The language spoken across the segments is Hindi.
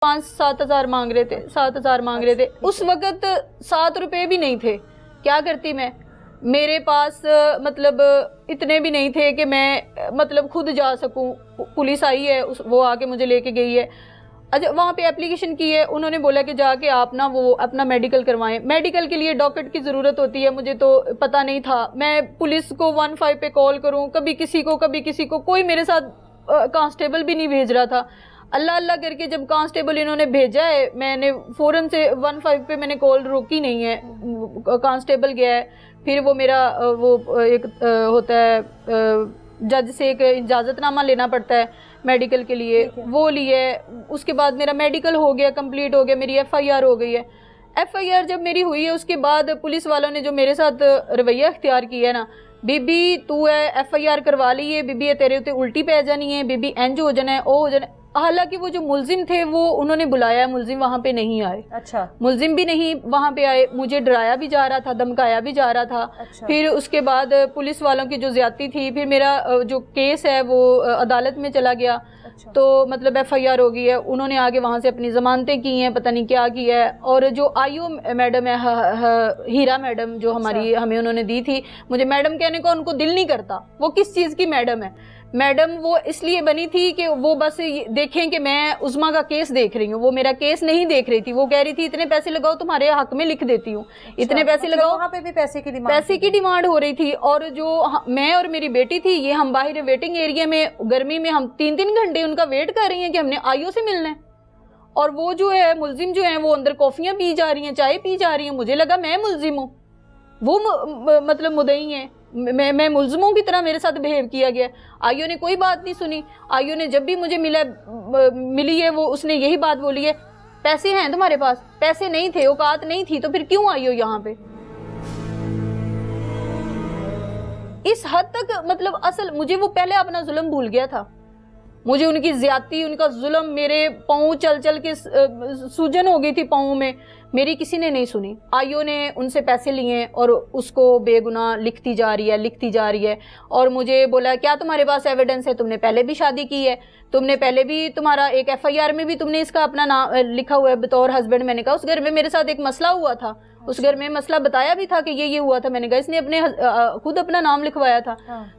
5-7 हज़ार मांग रहे थे, 7 हज़ार मांग रहे थे। उस वक़्त 7 रुपए भी नहीं थे। क्या करती मैं, मेरे पास मतलब इतने भी नहीं थे कि मैं मतलब खुद जा सकूं। पुलिस आई है, वो आके मुझे लेके गई है। अच्छा, वहाँ पे एप्लीकेशन की है, उन्होंने बोला कि जाके आप ना वो अपना मेडिकल करवाएं। मेडिकल के लिए डॉक्टर की ज़रूरत होती है, मुझे तो पता नहीं था। मैं पुलिस को 15 पे कॉल करूं, कभी किसी को, कोई मेरे साथ कांस्टेबल भी नहीं भेज रहा था। अल्लाह अल्लाह करके जब कांस्टेबल इन्होंने भेजा है, मैंने फ़ौरन से 15 पे मैंने कॉल रोकी नहीं है, कांस्टेबल गया है। फिर वो मेरा वो एक होता है जज से एक इजाज़तनामा लेना पड़ता है मेडिकल के लिए, वो लिए। उसके बाद मेरा मेडिकल हो गया, कंप्लीट हो गया, मेरी FIR हो गई है। FIR जब मेरी हुई है, उसके बाद पुलिस वालों ने जो मेरे साथ रवैया इख्तियार किया है ना, बीबी तू है FIR करवा ली है, बीबी तेरे उत्ते उल्टी पै जानी है, बीबी इंज हो जाना है, ओ हो जाना है। हालांकि वो जो मुलजिम थे वो उन्होंने बुलाया, मुलजिम वहाँ पे नहीं आए। अच्छा, मुलजिम भी नहीं वहाँ पे आए, मुझे डराया भी जा रहा था, धमकाया भी जा रहा था। अच्छा। फिर उसके बाद पुलिस वालों की जो ज्यादती थी, फिर मेरा जो केस है वो अदालत में चला गया। अच्छा। तो मतलब FIR हो गई है, उन्होंने आगे वहाँ से अपनी जमानतें की हैं, पता नहीं क्या किया है। और जो IO मैडम है, हीरा मैडम, जो हमारी हमें उन्होंने दी थी, मुझे मैडम कहने को उनको दिल नहीं करता। वो किस चीज़ की मैडम है? मैडम वो इसलिए बनी थी कि वो बस देखें कि मैं उस्मा का केस देख रही हूँ। वो मेरा केस नहीं देख रही थी। वो कह रही थी इतने पैसे लगाओ, तुम्हारे हक में लिख देती हूँ। इतने पैसे लगाओ। वहाँ पे भी पैसे की डिमांड हो रही थी। और जो मैं और मेरी बेटी थी, ये हम बाहर वेटिंग एरिया में गर्मी में हम 3-3 घंटे उनका वेट कर रही हैं कि हमने IO से मिलना है। और वो जो है मुलजिम जो है वो अंदर कॉफियाँ पी जा रही हैं, चाय पी जा रही हैं। मुझे लगा मैं मुलजिम हूँ, वो मतलब मुदई है, मैं मुलजमों की तरह मेरे साथ बिहेव किया गया। IO ने कोई बात नहीं सुनी। IO ने जब भी मुझे मिली है, वो उसने यही बात बोली है, पैसे हैं तुम्हारे पास? पैसे नहीं थे, औकात नहीं थी, तो फिर क्यों आई हो यहाँ पे? इस हद तक मतलब असल मुझे वो पहले अपना जुल्म भूल गया था। मुझे उनकी ज्यादती, उनका जुल्म, मेरे पाँव चल चल के सूजन हो गई थी पाँव में, मेरी किसी ने नहीं सुनी। IO ने उनसे पैसे लिए और उसको बेगुनाह लिखती जा रही है। और मुझे बोला क्या तुम्हारे पास एविडेंस है? तुमने पहले भी शादी की है, तुमने पहले भी, तुम्हारा एक FIR में भी तुमने इसका अपना नाम लिखा हुआ है बतौर हस्बैंड। मैंने कहा उस घर में मेरे साथ एक मसला हुआ था, उस घर में मसला बताया भी था कि ये हुआ था। मैंने कहा इसने अपने खुद अपना नाम लिखवाया था।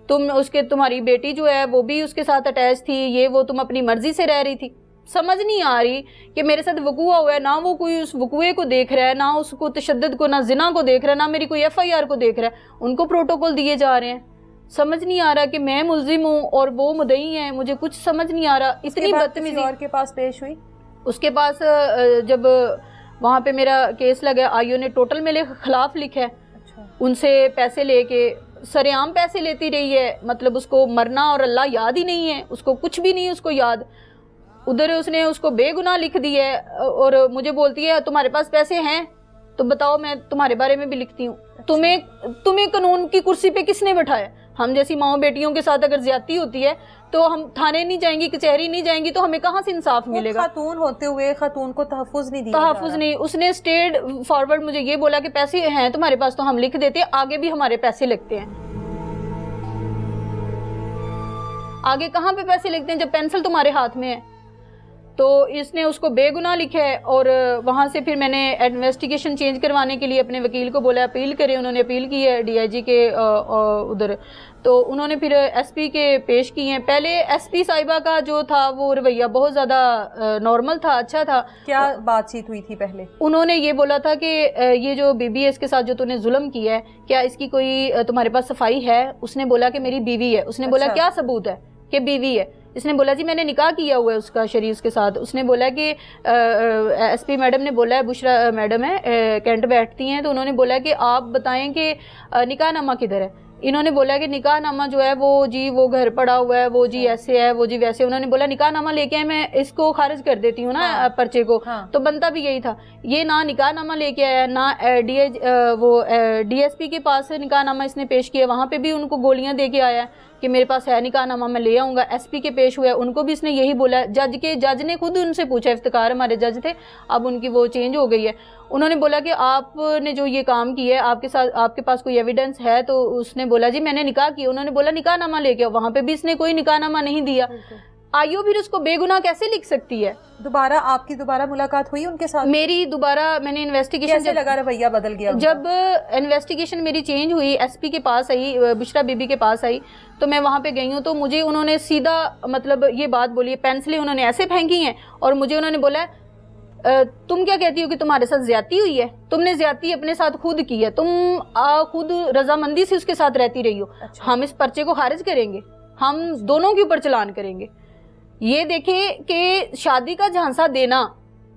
तुम्हारी बेटी जो है वो भी उसके साथ अटैच थी, ये वो तुम अपनी मर्जी से रह रही थी। समझ नहीं आ रही कि मेरे साथ वकूआ हुआ है, ना वो कोई उस वकूए को देख रहा है, ना उसको तशद्दुद को, ना जिना को देख रहा है, ना मेरी कोई FIR को देख रहा है। उनको प्रोटोकॉल दिए जा रहे हैं। समझ नहीं आ रहा कि मैं मुलजिम हूँ और वो मुदई है, मुझे कुछ समझ नहीं आ रहा। इतनी बदतमीजी और के पास पेश हुई। उसके पास जब वहाँ पे मेरा केस लगा, IO ने टोटल मेरे खिलाफ लिखा है। अच्छा। उनसे पैसे लेके सरेआम पैसे लेती रही है। मतलब उसको मरना और अल्लाह याद ही नहीं है, उसको कुछ भी नहीं उसको याद। उधर उसने उसको बेगुनाह लिख दी है और मुझे बोलती है तुम्हारे पास पैसे हैं तो बताओ, मैं तुम्हारे बारे में भी लिखती हूँ। तुम्हें कानून की कुर्सी पे किसने बैठाया? हम जैसी माओ बेटियों के साथ अगर ज्यादती होती है तो हम थाने नहीं जाएंगी, कचहरी नहीं जाएंगी, तो हमें कहाँ से इंसाफ मिलेगा? खातून होते हुए खातून को तहफ़्फ़ुज़ नहीं दिया, तहफ़्फ़ुज़ नहीं। उसने स्ट्रेट फॉरवर्ड मुझे ये बोला कि पैसे हैं तुम्हारे पास तो हम लिख देते हैं, आगे भी हमारे पैसे लगते हैं। आगे कहाँ पे पैसे लगते हैं जब पेंसिल तुम्हारे हाथ में है? तो इसने उसको बेगुनाह लिखा है। और वहाँ से फिर मैंने इन्वेस्टिगेशन चेंज करवाने के लिए अपने वकील को बोला, अपील करे। उन्होंने अपील की है DIG के उधर, तो उन्होंने फिर SP के पेश की हैं। पहले SP साहिबा का जो था वो रवैया बहुत ज़्यादा नॉर्मल था, अच्छा था। क्या बातचीत हुई थी पहले? उन्होंने ये बोला था कि ये जो बीबी है इसके साथ जो तूने जुल्म किया है, क्या इसकी कोई तुम्हारे पास सफाई है? उसने बोला कि मेरी बीवी है। उसने बोला क्या सबूत है कि बीवी है? इसने बोला जी मैंने निकाह किया हुआ है उसका शरीफ के साथ। उसने बोला कि SP मैडम ने बोला है, बुशरा मैडम है कैंट बैठती हैं, तो उन्होंने बोला कि आप बताएं कि निकाह नामा किधर है? इन्होंने बोला कि निकाह नामा जो है वो जी वो घर पड़ा हुआ है, वो जी ऐसे है, वो जी वैसे। उन्होंने बोला निकाह नामा लेके आए, मैं इसको खारिज कर देती हूँ ना पर्चे को। तो बनता भी यही था। ये ना निकाह नामा लेके आया, ना DSP के पास निकाह नामा इसने पेश किया, वहाँ पे भी उनको गोलियां दे के आया कि मेरे पास है निकाह नामा, मैं ले आऊँगा। SP के पेश हुआ, उनको भी इसने यही बोला। जज ने खुद उनसे पूछा, इफ्तिकार हमारे जज थे, अब उनकी वो चेंज हो गई है। उन्होंने बोला कि आपने जो ये काम किया है आपके पास कोई एविडेंस है? तो उसने बोला जी मैंने निकाह किया। उन्होंने बोला निकाह नामा लेके आओ, वहाँ पे भी इसने कोई निकाह नामा नहीं दिया। आईओ फिर उसको बेगुनाह कैसे लिख सकती है? आपकी दोबारा मुलाकात हुई उनके साथ? मेरी दोबारा, मैंने इन्वेस्टिगेशन, कैसे लगा रवैया बदल गया उनका? जब इन्वेस्टिगेशन मेरी चेंज हुई, एसपी के पास आई, बुशरा बीबी के पास आई, तो मैं वहाँ पे गई हूँ, तो मुझे उन्होंने सीधा मतलब ये बात बोली, पेंसिलें उन्होंने ऐसे फेंकी हैं और मुझे उन्होंने बोला तुम क्या कहती हो कि तुम्हारे साथ ज्यादती हुई है, तुमने ज्यादती अपने साथ खुद की है, तुम खुद रजामंदी से उसके साथ रहती रही हो। अच्छा। हम इस पर्चे को खारिज करेंगे, हम दोनों के ऊपर चलान करेंगे। ये देखे कि शादी का झांसा देना,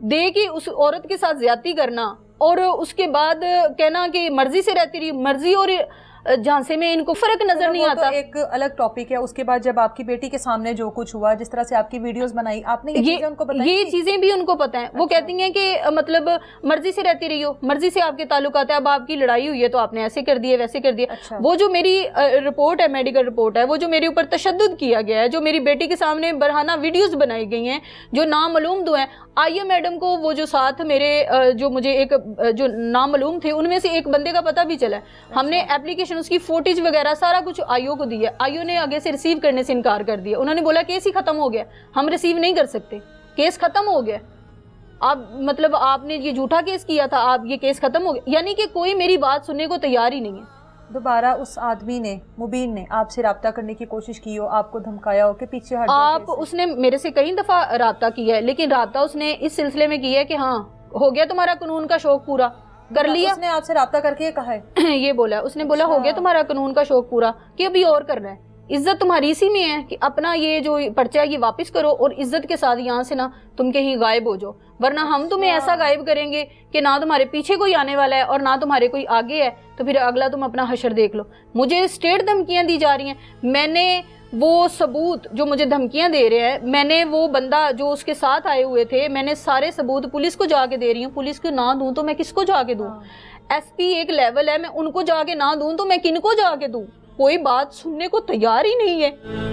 दे कि उस औरत के साथ ज्यादती करना और उसके बाद कहना कि मर्जी से रहती रही, मर्जी और झांसे में इनको फर्क नजर नहीं आता। तो एक अलग टॉपिक है। उसके बाद जब आपकी बेटी के सामने जो कुछ हुआ, जिस तरह से आपकी वीडियोस बनाई, आपने ये चीजें उनको बताई? ये चीजें भी उनको पता है। वो कहती हैं कि मतलब मर्जी से रहती रही हो, मर्जी से आपके ताल्लुकात है, अब आपकी लड़ाई हुई है तो आपने ऐसे कर दिए वैसे कर दिए। अच्छा। वो जो मेरी रिपोर्ट है, मेडिकल रिपोर्ट है, वो जो मेरे ऊपर तशद्दुद किया गया है, जो मेरी बेटी के सामने बरहाना वीडियोस बनाई गई हैं, जो नामालूम दो हैं, आइए मैडम को वो जो साथ मेरे जो मुझे एक जो नामालूम थे उनमें से एक बंदे का पता भी चला है। हमने एप्लीकेशन, उसकी फोटेज वगैरह सारा कुछ आईओ को दिया। आईओ ने आगे से रिसीव करने से इनकार कर दिया। उन्होंने बोला केस ही खत्म हो गया, हम रिसीव नहीं कर सकते, केस खत्म हो गया। आप मतलब आपने ये झूठा केस किया था, आप ये केस खत्म हो गया। यानी कि कोई मेरी बात सुनने को तैयार ही नहीं है। दोबारा उस आदमी ने, मुबीन ने आपसे राब्ता करने की कोशिश की हो, आपको धमकाया हो कि पीछे हट जाओ? उसने मेरे से कई दफा राब्ता किया है, लेकिन राब्ता उसने इस सिलसिले में किया है कि हाँ हो गया तुम्हारा कानून का शौक पूरा, कर लिया। उसने आपसे राब्ता करके कहा है? ये बोला उसने, बोला हो गया तुम्हारा कानून का शौक पूरा, कि अभी और करना है। इज्जत तुम्हारी इसी में है कि अपना ये जो पर्चा है ये वापस करो और इज्जत के साथ यहाँ से ना तुम कहीं गायब हो जाओ, वरना हम तुम्हें ऐसा गायब करेंगे कि ना तुम्हारे पीछे कोई आने वाला है और ना तुम्हारे कोई आगे है, तो फिर अगला तुम अपना हशर देख लो। मुझे स्टेट धमकियां दी जा रही हैं। मैंने वो सबूत जो मुझे धमकियां दे रहे हैं, मैंने वो बंदा जो उसके साथ आए हुए थे, मैंने सारे सबूत पुलिस को जाके दे रही हूँ। पुलिस को ना दूं तो मैं किसको जाके दूं? एसपी एक लेवल है, मैं उनको जाके ना दूं तो मैं किनको जाके दूं? कोई बात सुनने को तैयार ही नहीं है।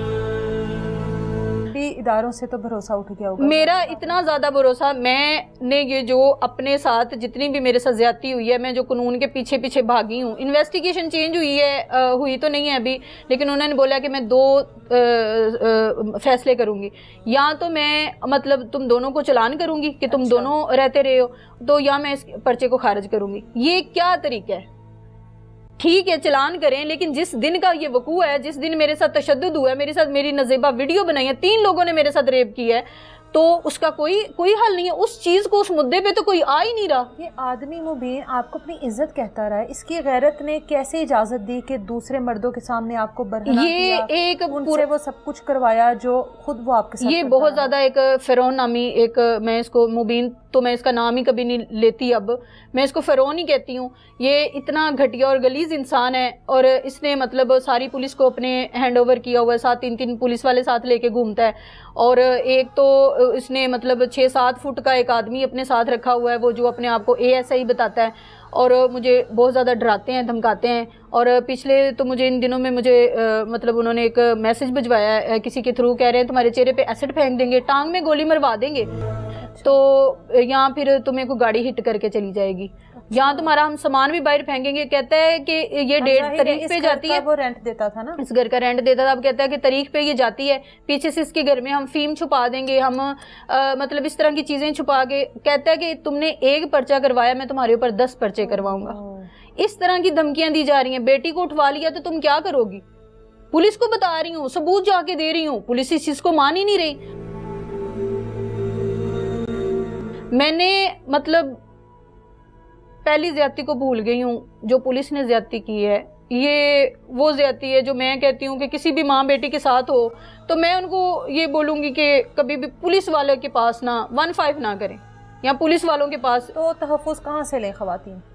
इदारों से तो भरोसा उठ गया होगा मेरा इतना ज्यादा भरोसा, मैंने ये जो अपने साथ जितनी भी मेरे साथ ज्यादती हुई है, मैं जो कानून के पीछे पीछे भागी हूँ। इन्वेस्टिगेशन चेंज हुई है, हुई तो नहीं है अभी, लेकिन उन्होंने बोला कि मैं 2 फैसले करूंगी। या तो मैं मतलब तुम दोनों को चलान करूंगी कि तुम दोनों रहते रहे हो, तो या मैं इस पर्चे को खारिज करूंगी। ये क्या तरीका है? ठीक है चलान करें, लेकिन जिस दिन का ये वकूआ है, जिस दिन मेरे साथ तशद्दुद हुआ है, मेरे साथ मेरी नज़ेबा वीडियो बनाई है, 3 लोगों ने मेरे साथ रेप किया है, तो उसका कोई हल नहीं है। उस चीज को, उस मुद्दे पे तो कोई आ ही नहीं रहा। ये आदमी मुबीन आपको अपनी इज्जत कहता रहा है, इसकी गैरत ने कैसे इजाजत दी कि दूसरे मर्दों के सामने आपको बरहना ये किया, एक उनसे वो सब कुछ करवाया जो खुद वो आपके साथ ये बहुत ज्यादा एक फिरौन नामी एक, मैं इसको मुबीन तो मैं इसका नाम ही कभी नहीं लेती, अब मैं इसको फिरौन ही कहती हूँ। ये इतना घटिया और गलीज इंसान है और इसने मतलब सारी पुलिस को अपने हैंड ओवर किया हुआ है। 7-3 पुलिस वाले साथ लेके घूमता है और एक तो इसने मतलब 6-7 फुट का एक आदमी अपने साथ रखा हुआ है, वो जो अपने आप को ASI बताता है और मुझे बहुत ज़्यादा डराते हैं, धमकाते हैं। और पिछले तो मुझे इन दिनों में मुझे मतलब उन्होंने एक मैसेज भिजवाया है किसी के थ्रू, कह रहे हैं तुम्हारे चेहरे पे एसिड फेंक देंगे, टांग में गोली मरवा देंगे, तो यहाँ फिर तुम्हें को गाड़ी हिट करके चली जाएगी, यहाँ तुम्हारा हम सामान भी बाहर फेंकेंगे। कहता है कि ये डेट तारीख पे जाती है, वो रेंट देता था ना, इस घर का रेंट देता था। अब कहता है कि तारीख पे ये जाती है, पीछे से इसके घर में हम फीम छुपा देंगे, हम मतलब इस तरह की चीजें छुपा के। कहता है कि तुमने एक पर्चा करवाया, मैं तुम्हारे ऊपर 10 पर्चे करवाऊंगा। इस तरह की धमकियां दी जा रही हैं। बेटी को उठवा लिया तो तुम क्या करोगी? पुलिस को बता रही हूँ, सबूत जाके दे रही हूँ, पुलिस इस चीज को मान ही नहीं रही। मैंने मतलब पहली ज्यादती को भूल गई हूँ जो पुलिस ने ज्यादती की है। ये वो ज्यादती है जो मैं कहती हूँ कि किसी भी माँ बेटी के साथ हो तो मैं उनको ये बोलूँगी कि कभी भी पुलिस वाले के पास ना 15 ना करें या पुलिस वालों के पास। तो तहफ़्फ़ुज़ कहाँ से लें ख़वातीन?